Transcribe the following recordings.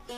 Tak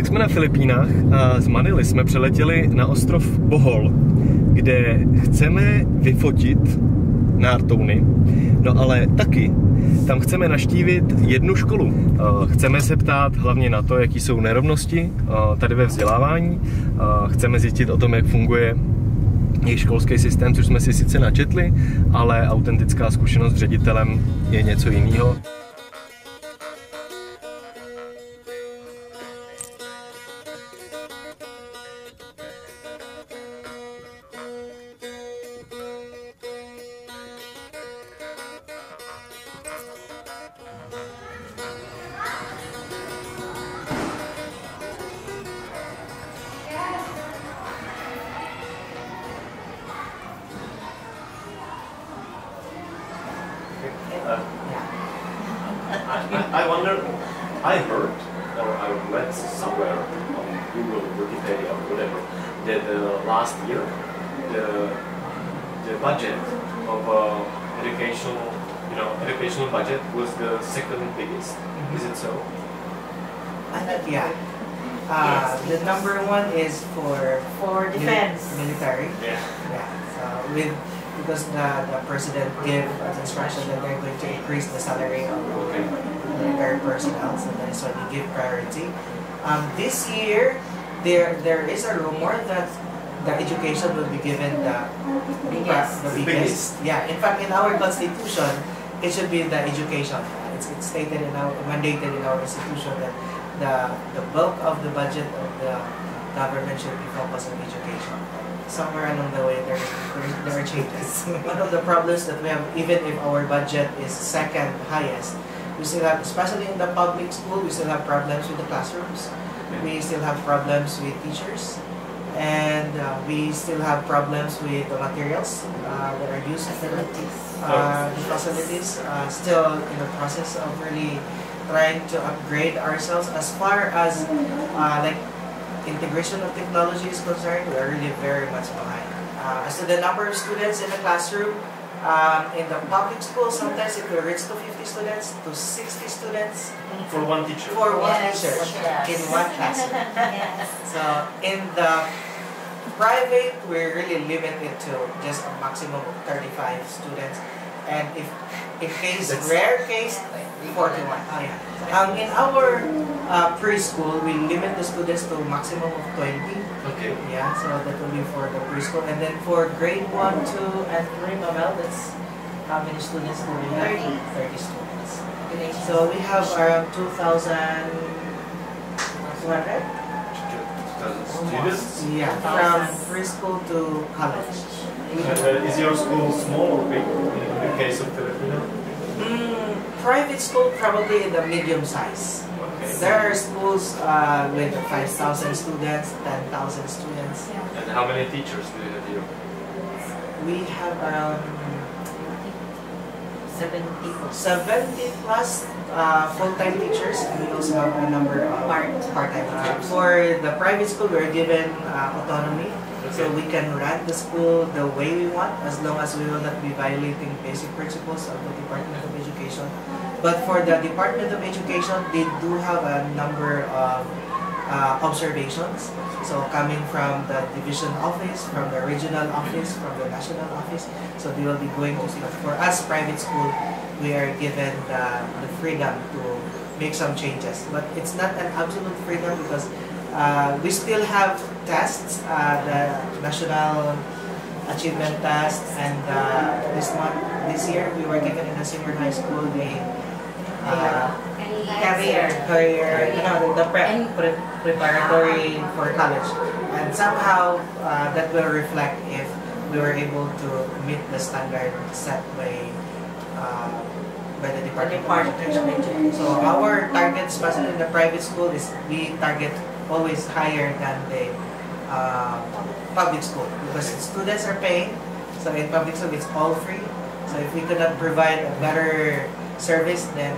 jsme na Filipínách a z Manily jsme přeletěli na ostrov Bohol, kde chceme vyfotit nártouny, no ale taky tam chceme navštívit jednu školu. Chceme se ptát hlavně na to, jaký jsou nerovnosti tady ve vzdělávání. Chceme zjistit o tom, jak funguje jejich školský systém, což jsme si sice načetli, ale autentická zkušenost s ředitelem je něco jiného. I wonder, I heard, or I read somewhere on Google, Wikipedia, or whatever, that last year the budget of educational budget was the second biggest. Is it so? Yeah. The number one is for defense, military. Yeah. So because the president gave an instruction that they're going to increase the salary of military personnel, so that is why we give priority. This year, there is a rumor that the education will be given the biggest. Yeah, in fact, in our constitution, it should be the education. It's stated mandated in our institution that the bulk of the budget of the government should be focused on education. Somewhere along the way, there are changes. One of the problems that we have, even if our budget is second highest, we still have, especially in the public school, we still have problems with the classrooms. We still have problems with teachers, and we still have problems with the materials that are used for the facilities. Still in the process of really trying to upgrade ourselves as far as like integration of technology is concerned. We are really very much behind. As to the number of students in the classroom, in the public school, sometimes it will reach to 50 students, to 60 students. For one teacher? For one teacher, Yes. in one classroom. Yes. So in the private, we're really limited to just a maximum of 35 students. And if case, rare case, 41. Oh, yeah. In our preschool, we limit the students to a maximum of 20. Okay. Yeah, so that will be for the preschool. And then for grade 1, 2, and 3, Mabel, that's how many students do we have? 30 students. So we have around 2,200. Students? Yeah, from preschool to college. Is your school small or big in the case of Filipino? Private school probably in the medium size. Okay. There are schools with 5,000 students, 10,000 students. And how many teachers do you have here? We have around 70 plus full-time teachers, and we also have a number of part-time teachers. For the private school, we're given autonomy, so we can run the school the way we want, as long as we will not be violating basic principles of the Department of Education. But for the Department of Education, they do have a number of observations. So coming from the division office, from the regional office, from the national office, so they will be going to see. For us, private school, we are given the freedom to make some changes. But it's not an absolute freedom because we still have tests, the national achievement tests, and this year we were given in the senior high school the career, the preparatory for college, and somehow that will reflect if we were able to meet the standard set by the Department of Education. So our target, especially in the private school, is we target always higher than the public school, because students are paying. So in public school, it's all free. So if we could not provide a better service, then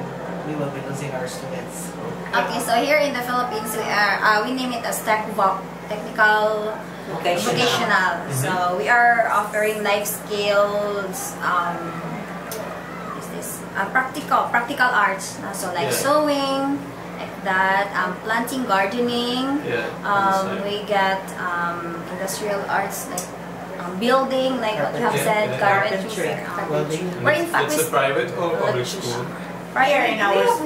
we will be losing our students. Okay, so here in the Philippines, we name it as TechVoc, technical vocational. So we are offering life skills, practical arts. So like sewing, like that, planting, gardening. We get industrial arts like building, like what you have said, carpentry. Where in fact it's a private or public school? Here in our school.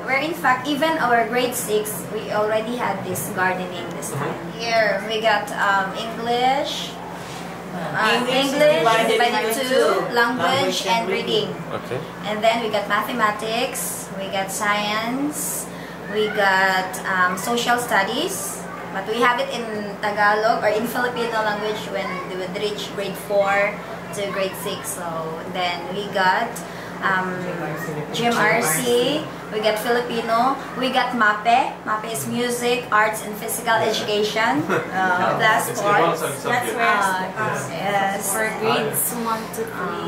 Where in fact even our grade 6 we already had this gardening this time. Here we got English divided into language and reading. Okay. And then we got mathematics, we got science, we got social studies. But we have it in Tagalog or in Filipino language when they would reach grade 4 to grade 6. So then we got GMRC, we got Filipino, we got MAPE. MAPE is music, arts, and physical education. Plus sports. That's where yes. for grades 1 to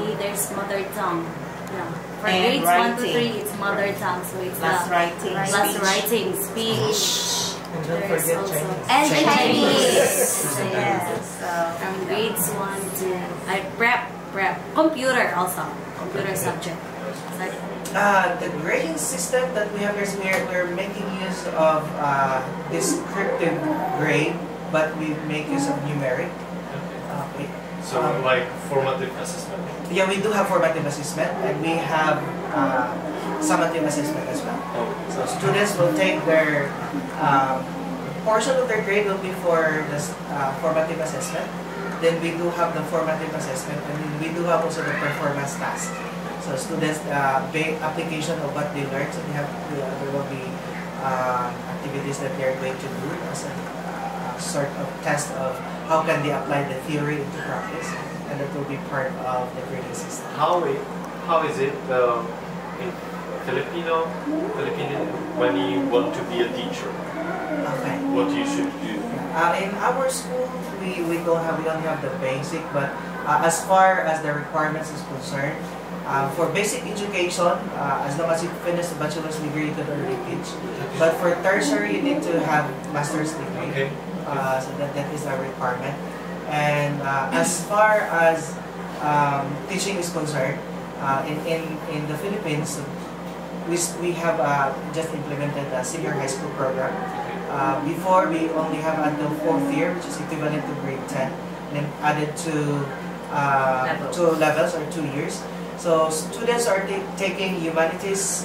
3, there's mother tongue. For grades 1 to 3, it's mother tongue. So it's writing, speech. And don't forget Chinese. And Chinese. Yes. So from grades 1 to prep, computer also, computer subject. The grading system that we have here, we're making use of descriptive grade, but we make use of numeric. Okay. So like formative assessment? Yeah, we do have formative assessment, and we have summative assessment as well. So students will take their portion of their grade will be for the formative assessment. Then we do have the formative assessment, and then we do have also the performance task. So students application of what they learned. So there will be activities that they are going to do as a sort of test of how can they apply the theory into practice, and that will be part of the grading system. How is it in Filipino when you want to be a teacher? Okay. What you should do? In our school, we only have the basic, but as far as the requirements is concerned, for basic education, as long as you finish the bachelor's degree, you can already teach. But for tertiary, you need to have master's degree. Okay. So that is a requirement. And as far as teaching is concerned, in the Philippines, we have just implemented a senior high school program. Before, we only have until 4th year, which is equivalent to grade 10, and then added to 2 levels or 2 years. So students are taking humanities,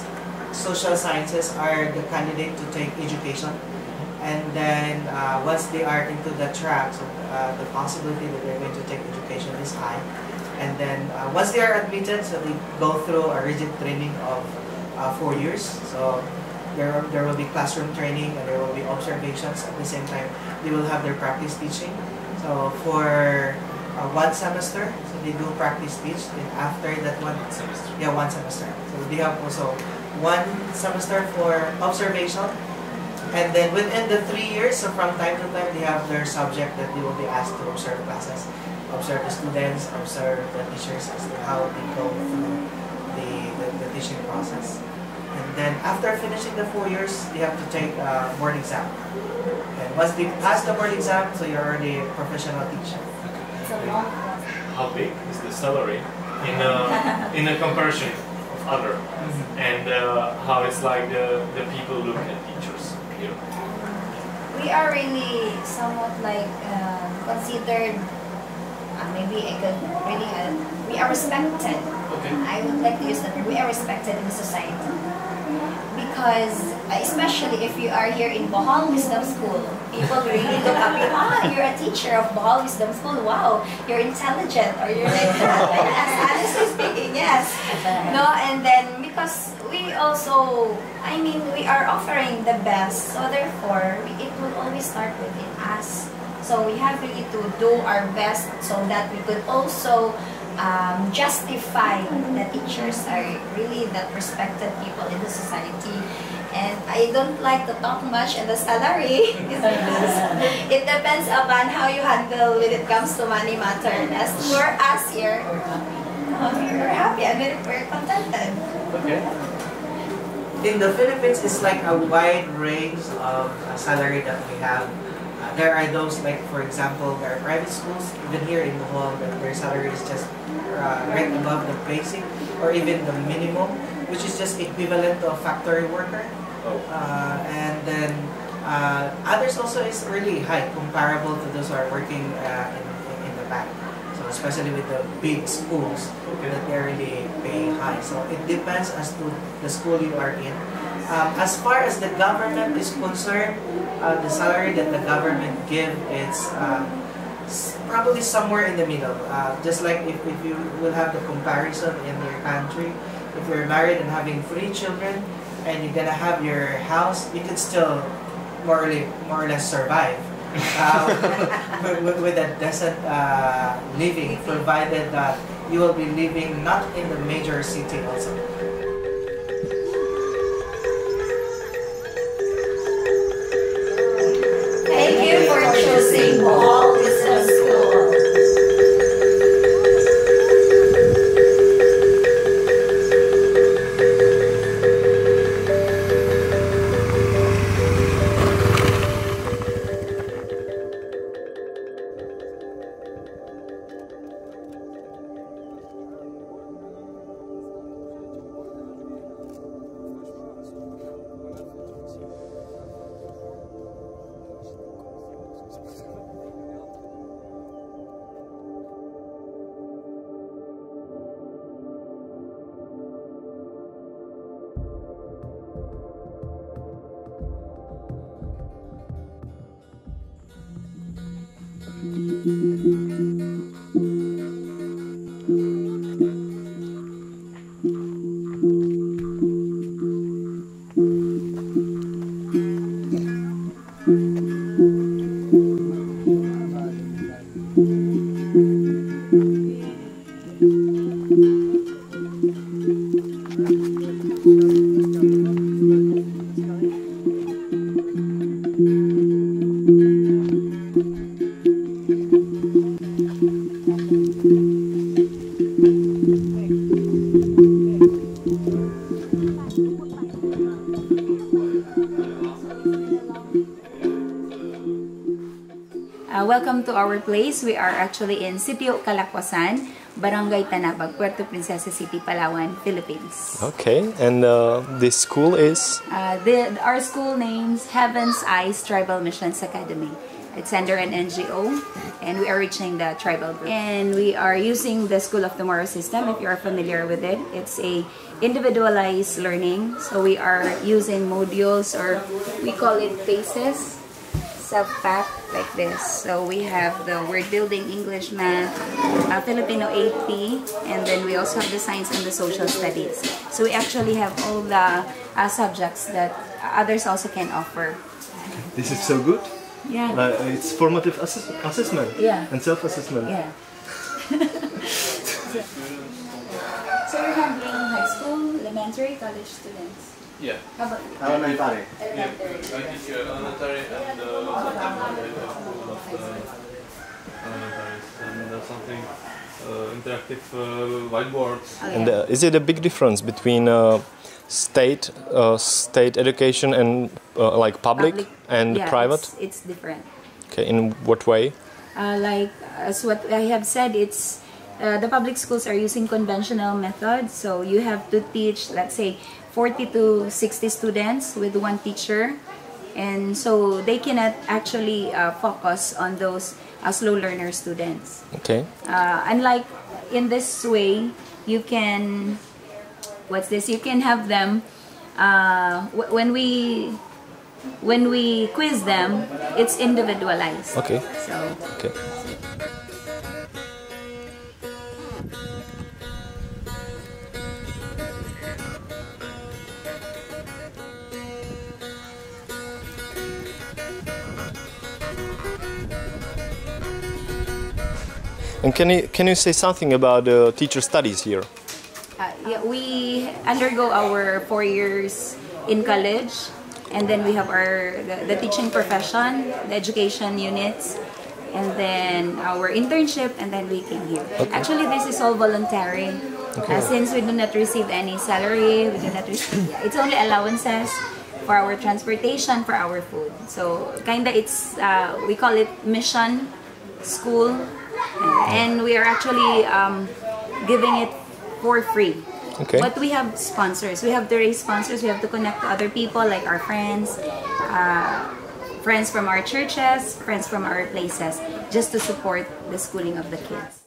social sciences are the candidate to take education, and then once they are into the track, so the possibility that they're going to take education is high. And then once they are admitted, so they go through a rigid training of 4 years. So there will be classroom training, and there will be observations. At the same time, they will have their practice teaching. So for 1 semester, so they do practice teach. And after that 1 semester, 1 semester. So they have also 1 semester for observation. And then within the 3 years, so from time to time, they have their subject that they will be asked to observe classes, observe the students, observe the teachers as to how they go through the teaching process. And then after finishing the 4 years, they have to take a board exam. And once they pass the board exam, so you're already a professional teacher. How big is the salary in a comparison of other, and how it's like the people look at teachers here? we are really somewhat like considered, maybe I could really we are respected. Okay. I would like to use that word. We are respected in the society because especially if you are here in Bohol Wisdom School, people really look up you. Ah, you're a teacher of Bohol Wisdom School. Wow, you're intelligent, or you're like that. Yes, honestly speaking, yes. No, and then because we also, I mean, we are offering the best, so therefore it will always start within us. So we have really to do our best so that we could also justify that teachers are really the respected people in the society. And I don't like to talk much in the salary. It depends upon how you handle when it comes to money matter. As for us here, we're happy and we're contented. Okay. In the Philippines, it's like a wide range of salary that we have. There are those, like for example, there are private schools, even here in Bohol, that their salary is just right above the basic or even the minimum, which is just equivalent to a factory worker. And then others also is really high, comparable to those who are working in the back. So especially with the big schools, that they're really paying high. So it depends as to the school you are in. As far as the government is concerned, the salary that the government give is probably somewhere in the middle. Just like if you will have the comparison in your country, if you're married and having 3 children and you're gonna have your house, you could still more or less survive with a decent living, provided that you will be living not in the major city also. Thank you for choosing Bohol Wisdom School. Welcome to our place. We are actually in Sitio Calakwasan, Barangay Tanabag, Puerto Princesa City, Palawan, Philippines. Okay, and this school is? Our school name's Heaven's Eyes Tribal Missions Academy. It's under an NGO, and we are reaching the tribal group. And we are using the School of Tomorrow system, if you are familiar with it. It's a individualized learning, so we are using modules, or we call it phases, self-pack like this. So we have the word building, English, math, Filipino AP, and then we also have the science and the social studies. So we actually have all the subjects that others also can offer. This is so good. Yeah. It's formative assessment. Yeah. And self-assessment. Yeah. So we're handling high school, elementary, college students. Yeah. How about you? Elementary. Elementary. I teach elementary and something interactive whiteboards. Oh, yeah. And is it a big difference between state education and like public and yeah, private? It's different. Okay, in what way? Like as what I have said, it's the public schools are using conventional methods. So you have to teach, let's say, 40 to 60 students with one teacher, and so they cannot actually focus on those slow learner students. Okay. Unlike in this way, you can, you can have them when we quiz them, it's individualized. Okay. So. Okay. And can you say something about teacher studies here? Yeah, we undergo our 4 years in college, and then we have the teaching profession, the education units, and then our internship, and then we came here. Okay. Actually, this is all voluntary. Okay. Since we do not receive any salary, we do not receive. It's only allowances for our transportation, for our food. So kinda it's we call it mission school. And we are actually giving it for free. Okay. But we have sponsors. We have to raise sponsors. We have to connect to other people, like our friends, friends from our churches, friends from our places, just to support the schooling of the kids.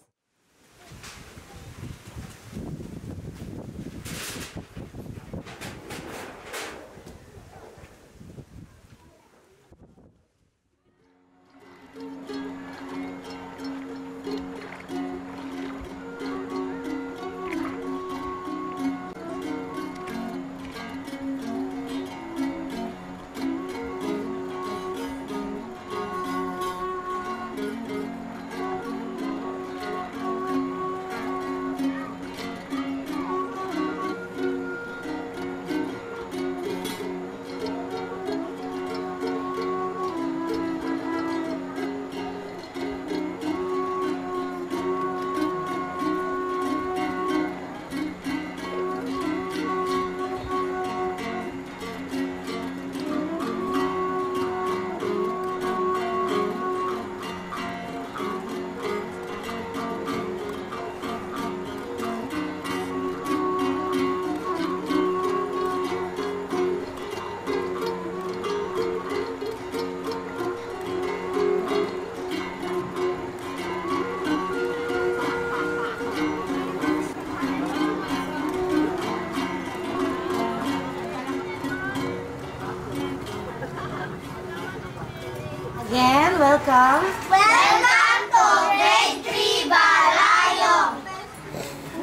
Again, welcome. Welcome to Grade 3 Balayong.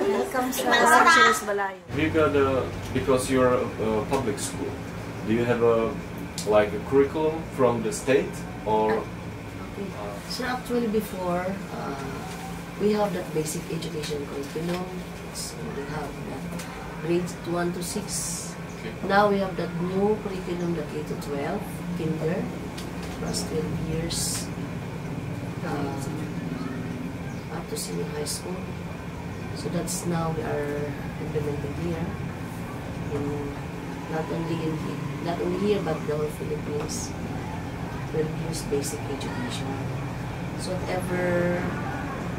Welcome sa You got because you're a public school. Do you have a curriculum from the state or? So actually before, we have that basic education curriculum. So we have that grades 1 to 6. Okay. Now we have that new curriculum, the K to 12, kinder, plus 12 years, up to senior high school. So that's now we are implementing here, not only here but the whole Philippines. 12 years basic education. So whatever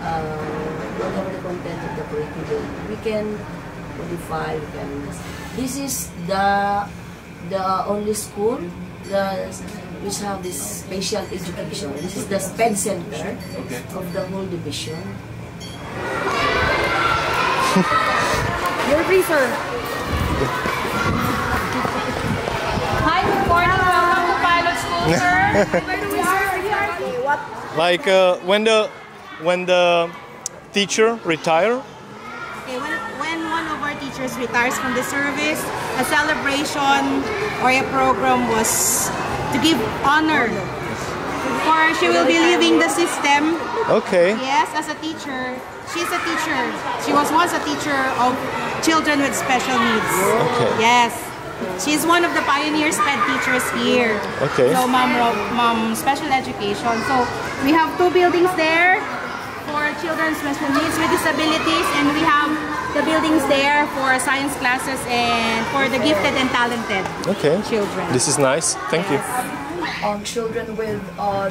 the content of the curriculum, we can modify. This is the only school which have this special education. This is the SPED center of the whole division. Your free, sir. Hi, good morning. Welcome to Pilot School, sir. Like when the teacher retire? Okay, when one of our teachers retires from the service, a celebration or a program was to give honor. For she will be leaving the system. Okay. Yes, as a teacher. She's a teacher. She was once a teacher of children with special needs. Okay. Yes. She's one of the pioneer SPED teachers here. Okay. So mom special education. So we have 2 buildings there for children with special needs with disabilities, and we have the buildings there for science classes and for the gifted and talented children. This is nice. Thank you. Children with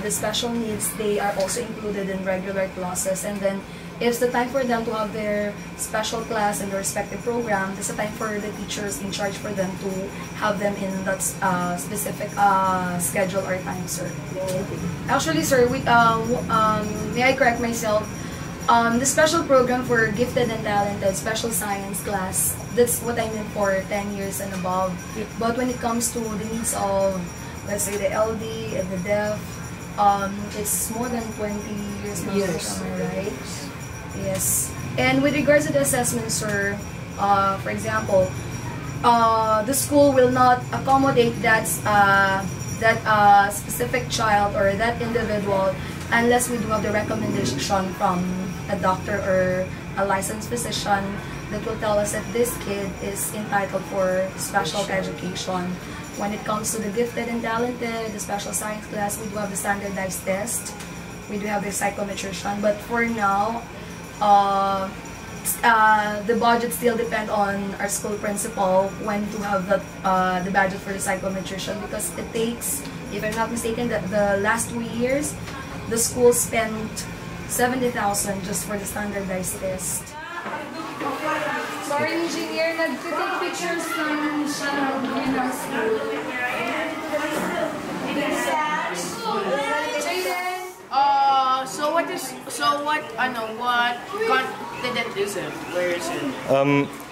the special needs, they are also included in regular classes, and then it's the time for them to have their special class in their respective program. It's the time for the teachers in charge for them to have them in that specific schedule or time, sir. Actually, sir, may I correct myself? The special program for gifted and talented special science class, that's what I meant for 10 years and above. Yeah. But when it comes to the needs of, let's say, the LD and the deaf, it's more than 20 years now, am I right? Yes. And with regards to the assessment, sir, for example, the school will not accommodate that specific child or that individual unless we do have the recommendation from a doctor or a licensed physician that will tell us that this kid is entitled for special education. When it comes to the gifted and talented, the special science class, we do have the standardized test. We do have the psychometrician, but for now, the budget still depend on our school principal when to have the budget for the psychometrician, because it takes, if I'm not mistaken, that the last 2 years, the school spent 70,000 just for the standardized test. Sorry, engineer, nag-take pictures ng siya ng school. What continent is it? Where is it?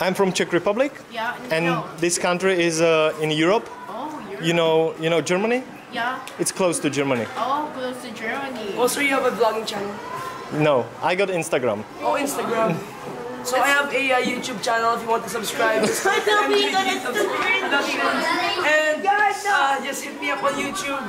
I'm from Czech Republic. Yeah. And this country is in Europe. Oh, Europe. You know Germany? Yeah. It's close to Germany. Oh, close to Germany. Also, you have a vlogging channel? No, I got Instagram. Oh, Instagram. So I have a YouTube channel if you want to subscribe. And just hit me up on YouTube.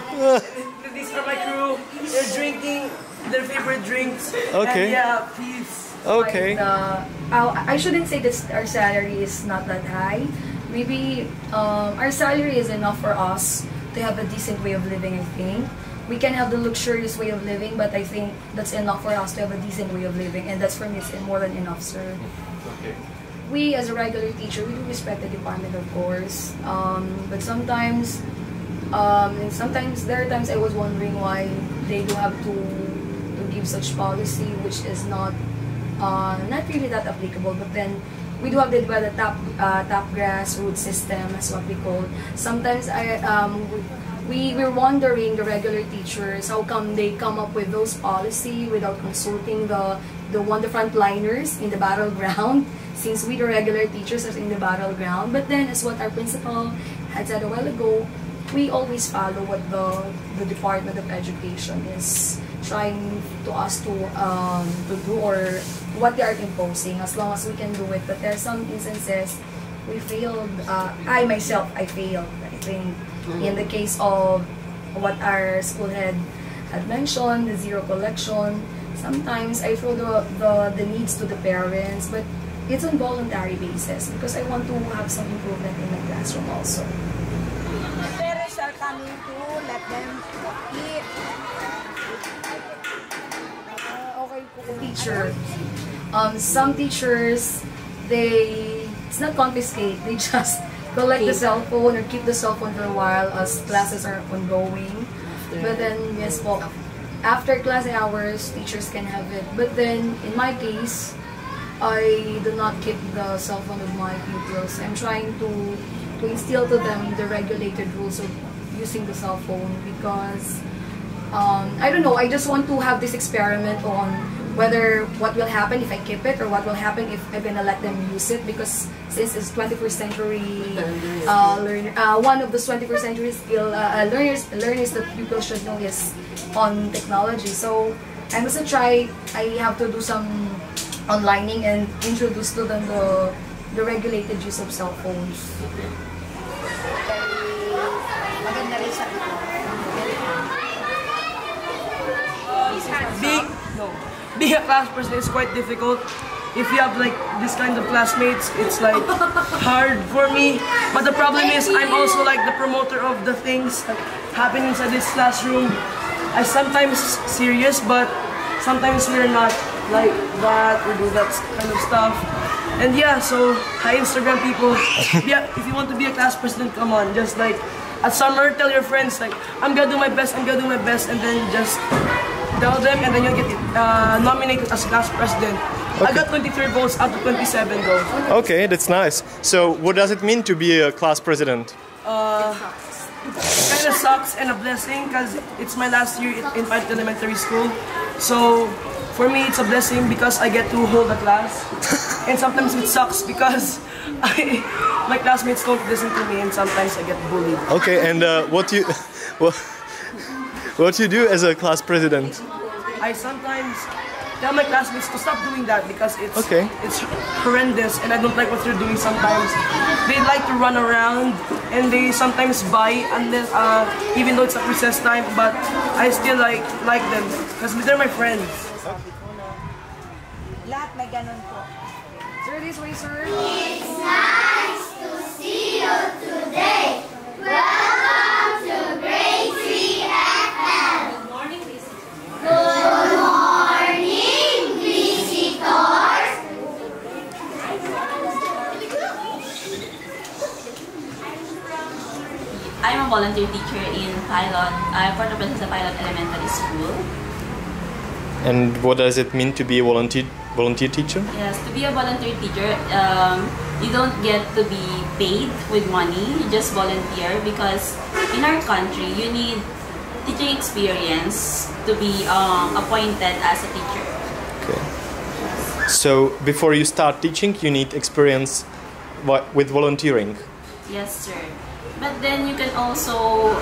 These are my crew. They're drinking their favorite drinks. Okay. And yeah, please. Okay. I shouldn't say that our salary is not that high. Maybe our salary is enough for us to have a decent way of living, I think. We can have the luxurious way of living, but I think that's enough for us to have a decent way of living, and that's for me, it's more than enough, sir. Okay. We, as a regular teacher, we do respect the department, of course, but sometimes there are times I was wondering why they do have to give such policy, which is not really that applicable. But then we do have the top grassroots system, as what we call. Sometimes we were wondering, the regular teachers, how come they come up with those policy without consulting the frontliners in the battleground, since we the regular teachers are in the battleground. But then, as what our principal had said a while ago, we always follow what the Department of Education is trying to us to do, or what they are imposing, as long as we can do it. But there are some instances we failed. I failed, I think. In the case of what our school head had mentioned, the zero collection, sometimes I throw the needs to the parents, but it's on voluntary basis because I want to have some improvement in my classroom also. Parents are coming to let them eat. Teacher, some teachers, it's not confiscate, they just collect the cell phone or keep the cell phone for a while as classes are ongoing. But then, yes po, after class hours, teachers can have it. But then, in my case, I do not keep the cell phone of my pupils. I'm trying to instill to them the regulated rules of using the cell phone, because I don't know, I just want to have this experiment on what will happen if I keep it, or what will happen if I'm gonna let them use it, because since it's 21st century one of the 21st century skill learners that people should know is on technology. So I'm gonna try, I have to do some onlining and introduce to them the regulated use of cell phones. Being a class person is quite difficult. If you have like this kind of classmates, it's like hard for me. But the problem is, I'm also like the promoter of the things that happen inside this classroom. I sometimes serious, but sometimes we're not like that. We do that kind of stuff. And yeah, so hi Instagram people. Yeah, if you want to be a class president, come on. Just like at summer, tell your friends like, I'm gonna do my best, I'm gonna do my best, and then just tell them, and then you'll get nominated as class president. Okay. I got 23 votes out of 27 though. Okay, that's nice. So what does it mean to be a class president? Kind kind of sucks and a blessing because it's my last year in Untitled Elementary School. So for me, it's a blessing because I get to hold a class. And sometimes it sucks because my classmates don't listen to me and sometimes I get bullied. Okay, and what you do as a class president? I sometimes tell my classmates to stop doing that because it's horrendous and I don't like what they're doing sometimes. They like to run around and they sometimes buy unless, even though it's at recess time, but I still like them because they're my friends. Lahat may ganun po. Sir, this way, sir. It's nice to see you today. Welcome to Grade 3 FM. Good morning, visitors. Good morning, visitors. I'm a volunteer teacher in Port of Princess Pilot Elementary School. And what does it mean to be a volunteer teacher? Yes, to be a volunteer teacher, you don't get to be paid with money, you just volunteer because in our country, you need teaching experience to be appointed as a teacher. Okay. So before you start teaching, you need experience with volunteering? Yes, sir. But then you can also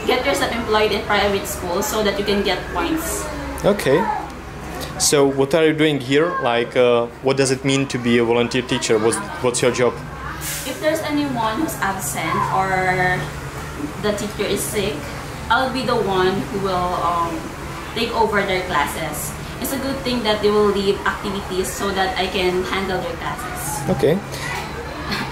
get yourself employed in private school so that you can get points. Okay. So what are you doing here? Like, what does it mean to be a volunteer teacher? What's your job? If there's anyone who's absent or the teacher is sick, I'll be the one who will take over their classes. It's a good thing that they will leave activities so that I can handle their classes. Okay.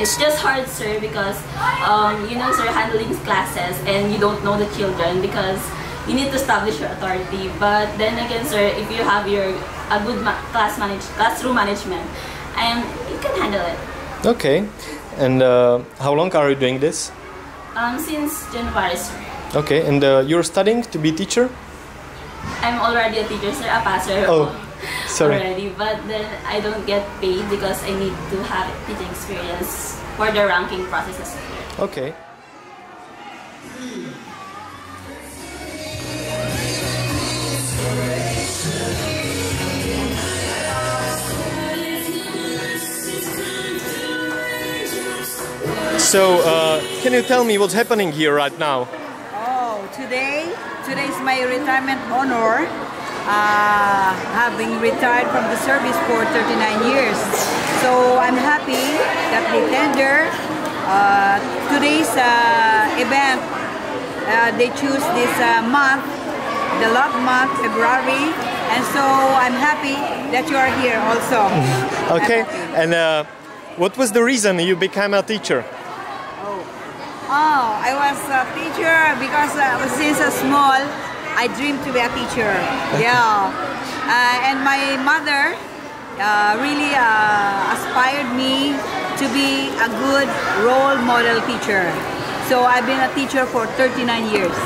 It's just hard, sir, because sir, handling classes and you don't know the children because you need to establish your authority. But then again, sir, if you have a good classroom management, you can handle it. Okay. And how long are you doing this? Since January, sir. Okay. And you're studying to be teacher? I'm already a teacher, sir, a passer. Oh, sorry. Already, but then I don't get paid because I need to have teaching experience for the ranking processes. Okay. So, can you tell me what's happening here right now? Oh, today's my retirement honor. Having retired from the service for 39 years. So I'm happy that they tender today's event. They choose this month, the love month, February, and so I'm happy that you are here also. Okay, and what was the reason you became a teacher? Oh, I was a teacher because since small, I dreamed to be a teacher. Yeah, and my mother really aspired me to be a good role model teacher. So I've been a teacher for 39 years.